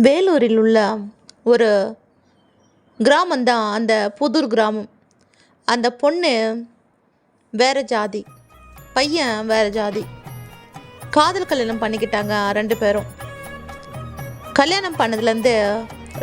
வேலூரில் உள்ள ஒரு கிராமந்தான் அந்த புதூர் கிராமம். அந்த பொண்ணு வேறு ஜாதி, பையன் வேறு ஜாதி. காதல் கல்யாணம் பண்ணிக்கிட்டாங்க 2 பேரும். கல்யாணம் பண்ணதுலேருந்து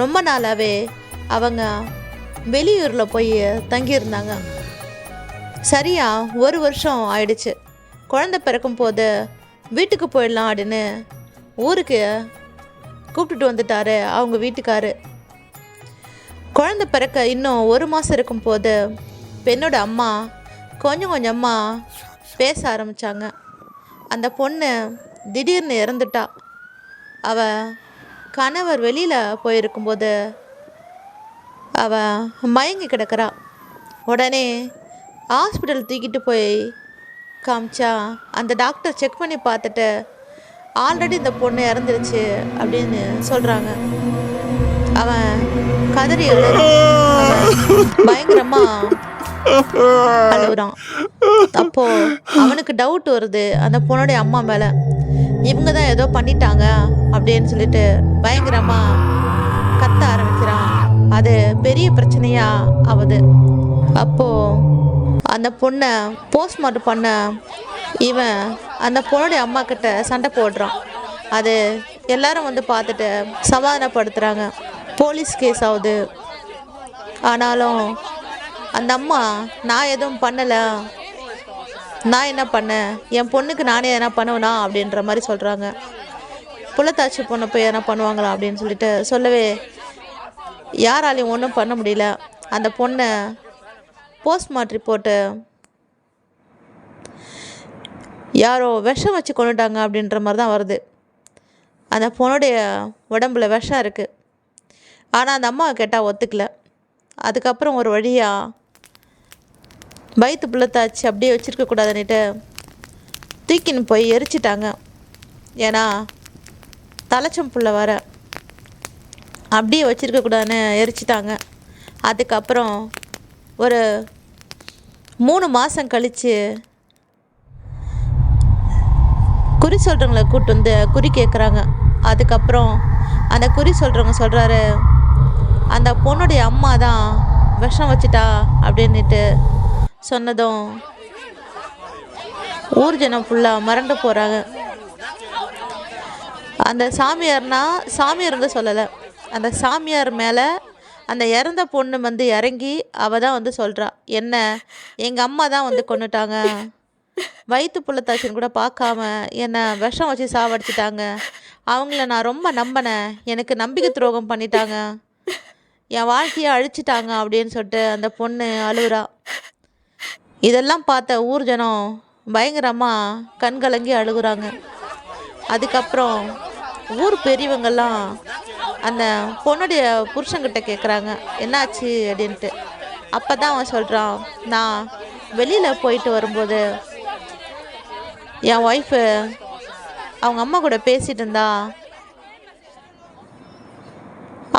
ரொம்ப நாளாகவே அவங்க வெளியூரில் போய் தங்கியிருந்தாங்க. சரியாக 1 வருஷம் ஆயிடுச்சு. குழந்தை பிறக்கும் போது வீட்டுக்கு போயிடலாம் அப்படின்னு ஊருக்கு கூப்பிட்டுட்டு வந்துட்டாரு அவங்க வீட்டுக்காரு. குழந்தை பிறக்க இன்னும் 1 மாதம் இருக்கும்போது பெண்ணோட அம்மா கொஞ்சம் கொஞ்சமாக பேச ஆரம்பித்தாங்க. அந்த பொண்ணு திடீர்னு இறந்துட்டா. அவள் கணவர் வெளியில் போயிருக்கும்போது அவள் மயங்கி கிடக்கிறா. உடனே ஹாஸ்பிட்டல் தூக்கிட்டு போய் காமிச்சா அந்த டாக்டர் செக் பண்ணி பார்த்துட்டு ஆல்ரெடி இந்த பொண்ணு இறந்துருச்சு அப்படின்னு சொல்கிறாங்க. அவன் கதறி பயங்கரமாக அழுகுறான். அப்போது அவனுக்கு டவுட் வருது அந்த பொண்ணுடைய அம்மா மேலே. இவங்க தான் ஏதோ பண்ணிட்டாங்க அப்படின்னு சொல்லிட்டு பயங்கரமாக கத்த ஆரம்பிக்கிறான். அது பெரிய பிரச்சனையாக ஆகுது. அப்போது அந்த பொண்ணை போஸ்ட்மார்ட்டம் பண்ண இவன் அந்த பொண்ணுடைய அம்மா கிட்ட சண்டை போடுறான். அது எல்லாரும் வந்து பார்த்துட்டு சமாதானப்படுத்துகிறாங்க. போலீஸ் கேஸ் ஆகுது. ஆனாலும் அந்த அம்மா நான் எதுவும் பண்ணலை, நான் என்ன பண்ணேன், என் பொண்ணுக்கு நானே எதனா பண்ணுவேனா அப்படின்ற மாதிரி சொல்கிறாங்க. புள்ளத்தாச்சி பொண்ணை போய் எதனா பண்ணுவாங்களா அப்படின்னு சொல்லிட்டு சொல்லவே யாராலையும் ஒன்றும் பண்ண முடியல. அந்த பொண்ணை போஸ்ட்மார்ட்டம் ரிப்போர்ட்டு யாரோ விஷம் வச்சு கொண்டுட்டாங்க அப்படின்ற மாதிரி தான் வருது. அந்த பொண்ணுடைய உடம்புல விஷம் இருக்குது. ஆனால் அந்த அம்மாவை கேட்டால் ஒத்துக்கல. அதுக்கப்புறம் ஒரு வழியாக வயிற்று புள்ளத்தாச்சு அப்படியே வச்சுருக்கக்கூடாதுன்னுட்டு தூக்கின்னு போய் எரிச்சிட்டாங்க. ஏன்னா தலைச்சம் புள்ள வர அப்படியே வச்சுருக்கக்கூடாதுன்னு எரிச்சிட்டாங்க. அதுக்கப்புறம் ஒரு 3 மாதம் கழித்து குறி சொல்கிறவங்களை கூப்பிட்டு வந்து குறி கேட்குறாங்க. அதுக்கப்புறம் அந்த குறி சொல்கிறவங்க சொல்கிறாரு, அந்த பொண்ணுடைய அம்மா தான் விஷம் வச்சிட்டா அப்படின்ட்டு சொன்னதும் ஊர் ஜனம் ஃபுல்லாக மறந்து போகிறாங்க. அந்த சாமியார் வந்து சொல்லலை. அந்த சாமியார் மேலே அந்த இறந்த பொண்ணு வந்து இறங்கி அவள் தான் வந்து சொல்கிறா, என்ன எங்கள் அம்மா தான் வந்து கொண்டுட்டாங்க, வயிற்று புள்ளத்தாச்சின்னு கூட பார்க்காம என்னை விஷம் வச்சு சாவடிச்சிட்டாங்க, அவங்கள நான் ரொம்ப நம்பினேன், எனக்கு நம்பிக்கை துரோகம் பண்ணிட்டாங்க, என் வாழ்க்கையை அழிச்சிட்டாங்க அப்படின்னு சொல்லிட்டு அந்த பொண்ணு அழுகுறா. இதெல்லாம் பார்த்த ஊர் ஜனம் பயங்கரமாக கண்கலங்கி அழுகுறாங்க. அதுக்கப்புறம் ஊர் பெரியவங்கெல்லாம் அந்த பொண்ணுடைய புருஷன்கிட்ட கேட்குறாங்க என்னாச்சு அப்படின்ட்டு. அப்போ தான் அவன் சொல்கிறான், நான் வெளியில் போயிட்டு வரும்போது என் ஒய்ஃபு அவங்க அம்மா கூட பேசிகிட்டு இருந்தா,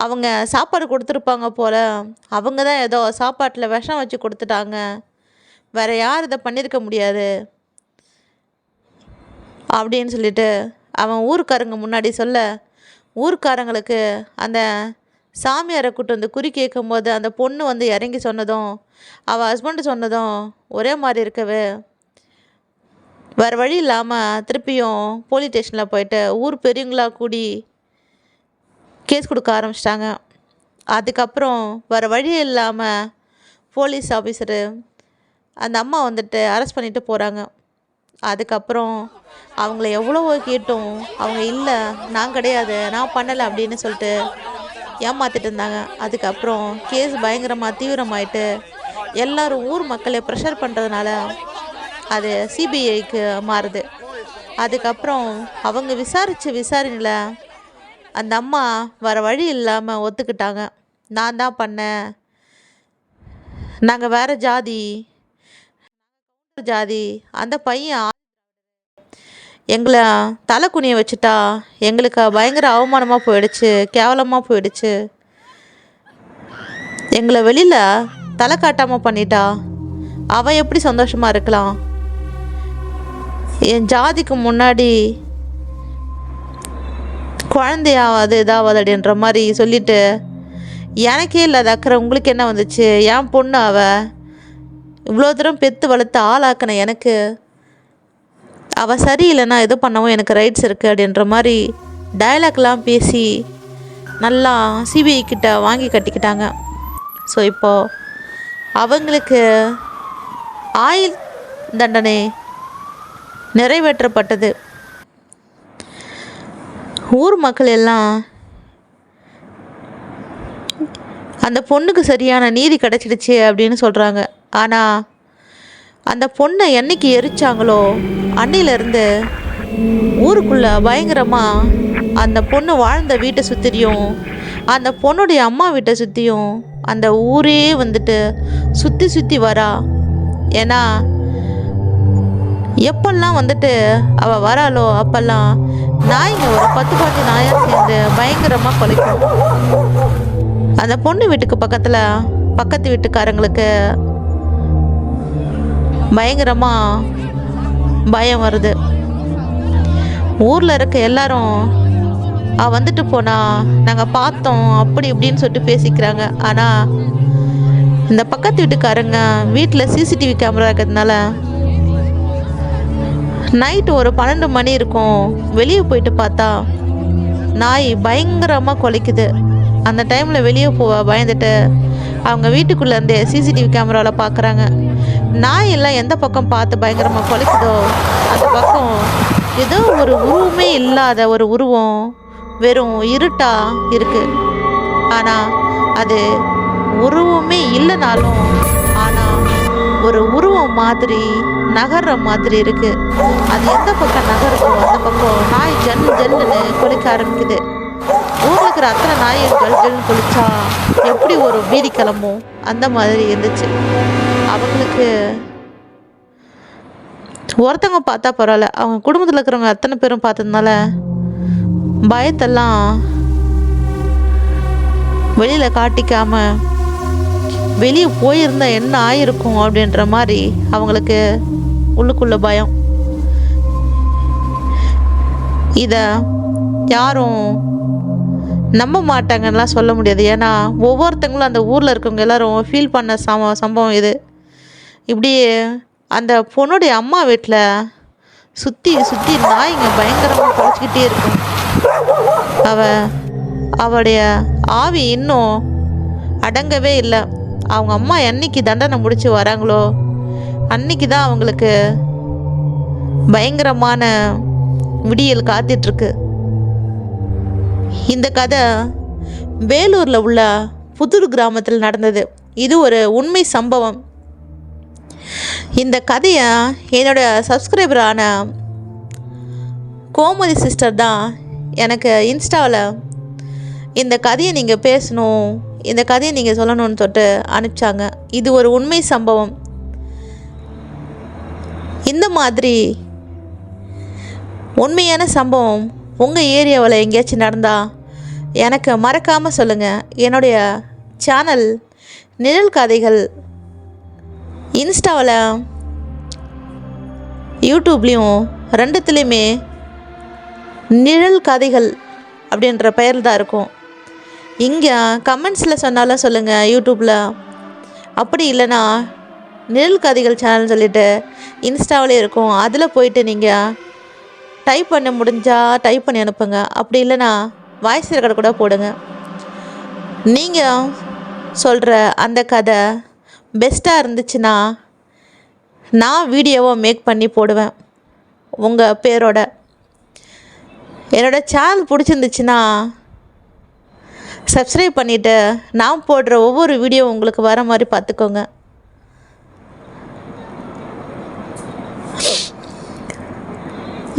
அவங்க சாப்பாடு கொடுத்துருப்பாங்க போல், அவங்க தான் ஏதோ சாப்பாட்டில் விஷம் வச்சு கொடுத்துட்டாங்க, வேறு யார் இதை பண்ணியிருக்க முடியாது அப்படின்னு சொல்லிட்டு அவன் ஊருக்காரங்க முன்னாடி சொல்ல, ஊருக்காரங்களுக்கு அந்த சாமியாரை கூட்டு வந்து குறி கேட்கும்போது அந்த பொண்ணு வந்து இறங்கி சொன்னதும் அவள் ஹஸ்பண்டு சொன்னதும் ஒரே மாதிரி இருக்கவே வேறு வழி இல்லாமல் திருப்பியும் போலீஸ் ஸ்டேஷனில் போயிட்டு ஊர் பெரியவங்களாக கூடி கேஸ் கொடுக்க ஆரம்பிச்சிட்டாங்க. அதுக்கப்புறம் வேறு வழி இல்லாமல் போலீஸ் ஆஃபீஸரு அந்த அம்மா வந்துட்டு அரெஸ்ட் பண்ணிட்டு போகிறாங்க. அதுக்கப்புறம் அவங்கள எவ்வளவோ கேட்டும் அவங்க இல்லை, நான் கிடையாது, நான் பண்ணலை அப்படின்னு சொல்லிட்டு ஏமாற்றிட்டு இருந்தாங்க. அதுக்கப்புறம் கேஸ் பயங்கரமாக தீவிரமாயிட்டு எல்லோரும் ஊர் மக்களை ப்ரெஷர் பண்ணுறதுனால அது சிபிஐக்கு மாறுது. அதுக்கப்புறம் அவங்க விசாரணையில் அந்த அம்மா வேறு வழி இல்லாமல் ஒத்துக்கிட்டாங்க, நான் தான் பண்ணேன், நாங்கள் வேறு ஜாதி, அந்த பையன் எங்களை தலை குனிய வச்சுட்டா, எங்களுக்கு பயங்கர அவமானமாக போயிடுச்சு, கேவலமாக போயிடுச்சு, எங்களை வெளியில் தலை காட்டாமல் பண்ணிட்டா, அவன் எப்படி சந்தோஷமாக இருக்கலாம், என் ஜாதிக்கு முன்னாடி குழந்தையாவது இதாகாது அப்படின்ற மாதிரி சொல்லிவிட்டு, எனக்கே இல்லாத அக்கறை உங்களுக்கு என்ன வந்துச்சு, என் பொண்ணு இவ்வளோ தூரம் பெற்று வளர்த்து ஆளாக்கின எனக்கு அவள் சரியில்லைன்னா எது பண்ணவும் எனக்கு ரைட்ஸ் இருக்குது அப்படின்ற மாதிரி டயலாக்லாம் பேசி நல்லா சிபிஐ கிட்ட வாங்கி கட்டிக்கிட்டாங்க. ஸோ இப்போது அவங்களுக்கு ஆயுள் தண்டனை நிறைவேற்றப்பட்டது. ஊர் மக்கள் எல்லாம் அந்த பொண்ணுக்கு சரியான நீதி கிடச்சிடுச்சு அப்படின்னு சொல்கிறாங்க. ஆனால் அந்த பொண்ணை என்னைக்கு எரிச்சாங்களோ அன்னிலேருந்து ஊருக்குள்ளே பயங்கரமாக அந்த பொண்ணு வாழ்ந்த வீட்டை சுற்றியும் அந்த பொண்ணுடைய அம்மா வீட்டை சுற்றியும் அந்த ஊரே வந்துட்டு சுற்றி சுற்றி வரா. ஏன்னா எப்பெல்லாம் வந்துட்டு அவள் வராளோ அப்போல்லாம் நாய்ங்க ஒரு 10-15 நாயாக சேர்ந்து பயங்கரமாக குலைக்கும். அந்த பொண்ணு வீட்டுக்கு பக்கத்து வீட்டுக்காரங்களுக்கு பயங்கரமாக பயம் வருது. ஊரில் இருக்க எல்லாரும் வந்துட்டு போனா நாங்கள் பார்த்தோம் அப்படி இப்படின்னு சொல்லிட்டு பேசிக்கிறாங்க. ஆனால் இந்த பக்கத்து வீட்டுக்காரங்க வீட்டில் சிசிடிவி கேமரா இருக்கிறதுனால நைட்டு ஒரு 12 மணி இருக்கும், வெளியே போயிட்டு பார்த்தா நாய் பயங்கரமாக குலைக்குது. அந்த டைமில் வெளியே பயந்துட்டு அவங்க வீட்டுக்குள்ளே இருந்தே சிசிடிவி கேமராவில் பார்க்குறாங்க. நாய் எல்லாம் எந்த பக்கம் பார்த்து பயங்கரமாக குலைக்குதோ அந்த பக்கம் ஏதோ ஒரு உருவமே இல்லாத ஒரு உருவம் வெறும் இருட்டாக இருக்குது. ஆனால் அது உருவமே இல்லைனாலும் ஆனால் ஒரு உருவம் மாதிரி நகர்ற மாதிரி இருக்குது. அது எந்த பக்கம் நகருதோ அந்த பக்கம் நாய் ஜல்லுன்னு குலைக்க ஆரம்பிக்குது. ஊரில் இருக்கிற அத்தனை நாயை ஜல்லுன்னு குளிச்சா எப்படி ஒரு பீதி கிளம்பும் அந்த மாதிரி இருந்துச்சு. அவங்களுக்கு ஒருத்தவங்க பார்த்தா பரவாயில்ல, அவங்க குடும்பத்தில் இருக்கிறவங்க அத்தனை பேரும் பார்த்ததுனால பயத்தெல்லாம் வெளியில் காட்டிக்காம வெளியே போயிருந்தா என்ன ஆயிருக்கும் அப்படின்ற மாதிரி அவங்களுக்கு உள்ளுக்குள்ள பயம். இதை யாரும் நம்ப மாட்டாங்கன்னெலாம் சொல்ல முடியாது. ஏன்னா ஒவ்வொருத்தங்களும் அந்த ஊரில் இருக்கவங்க எல்லாரும் ஃபீல் பண்ண சம்பவம் இது. இப்படி அந்த பொண்ணுடைய அம்மா வீட்டில் சுற்றி நாய்ங்க பயங்கரமாக குறைச்சிக்கிட்டே இருக்கும். அவளுடைய ஆவி இன்னும் அடங்கவே இல்லை. அவங்க அம்மா என்னைக்கு தண்டனை முடிச்சு வராங்களோ அன்னைக்கு தான் அவங்களுக்கு பயங்கரமான விடியல் காத்துட்ருக்கு. இந்த கதை வேலூரில் உள்ள புதூர் கிராமத்தில் நடந்தது. இது ஒரு உண்மை சம்பவம். இந்த கதையை என்னோடய சப்ஸ்கிரைபரான கோமதி சிஸ்டர் தான் எனக்கு இன்ஸ்டாவில் இந்த கதையை நீங்கள் பேசணும், இந்த கதையை நீங்கள் சொல்லணும்னு சொல்லிட்டு அனுப்பிச்சாங்க. இது ஒரு உண்மை சம்பவம். இந்த மாதிரி உண்மையான சம்பவம் உங்கள் ஏரியாவில் எங்கேயாச்சும் நடந்தால் எனக்கு மறக்காமல் சொல்லுங்கள். என்னுடைய சேனல் நிழல் கதைகள் இன்ஸ்டாவில் யூடியூப்லேயும் ரெண்டுத்துலேயுமே நிழல் கதைகள் அப்படின்ற பெயரில் தான் இருக்கும். இங்கே கமெண்ட்ஸில் சொன்னாலும் சொல்லுங்கள் யூடியூப்பில், அப்படி இல்லைன்னா நிழல் கதைகள் சேனல் சொல்லிவிட்டு இன்ஸ்டாவிலே இருக்கும். அதில் போயிட்டு நீங்கள் டைப் பண்ண முடிஞ்சால் டைப் பண்ணி அனுப்புங்க. அப்படி இல்லைன்னா வாய்ஸ் ரெக்கார்டு கூட போடுங்க. நீங்கள் சொல்கிற அந்த கதை பெஸ்ட்டாக இருந்துச்சுன்னா நான் வீடியோவை மேக் பண்ணி போடுவேன் உங்கள் பேரோட. என்னோடய சேனல் பிடிச்சிருந்துச்சுன்னா சப்ஸ்கிரைப் பண்ணிவிட்டு நான் போடுற ஒவ்வொரு வீடியோ உங்களுக்கு வர மாதிரி பார்த்துக்கோங்க.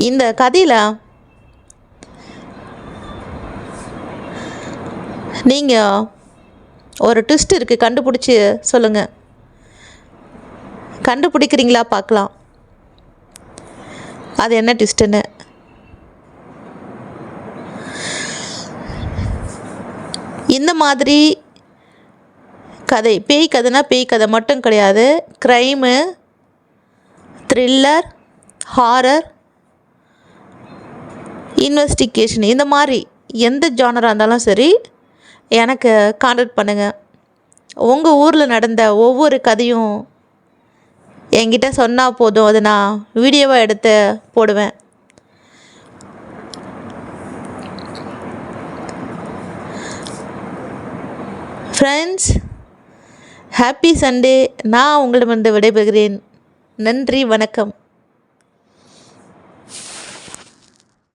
இந்த கதையில் நீங்கள் ஒரு ட்விஸ்ட் இருக்குது, கண்டுபிடிச்சி சொல்லுங்கள். கண்டுபிடிக்கிறீங்களா பார்க்கலாம் அது என்ன ட்விஸ்ட்டுன்னு. இந்த மாதிரி கதை பேய் கதைனா பேய் கதை மட்டும் கிடையாது. க்ரைமு, த்ரில்லர், ஹாரர், இன்வெஸ்டிகேஷன் இந்த மாதிரி எந்த ஜானராக இருந்தாலும் சரி எனக்கு கான்டாக்ட் பண்ணுங்கள். உங்கள் ஊரில் நடந்த ஒவ்வொரு கதையும் என்கிட்ட சொன்னால் போதும், அதை நான் வீடியோவாக எடுத்து போடுவேன். Friends, happy Sunday. நான் உங்களிடமிருந்து விடைபெறுகிறேன். நன்றி, வணக்கம்.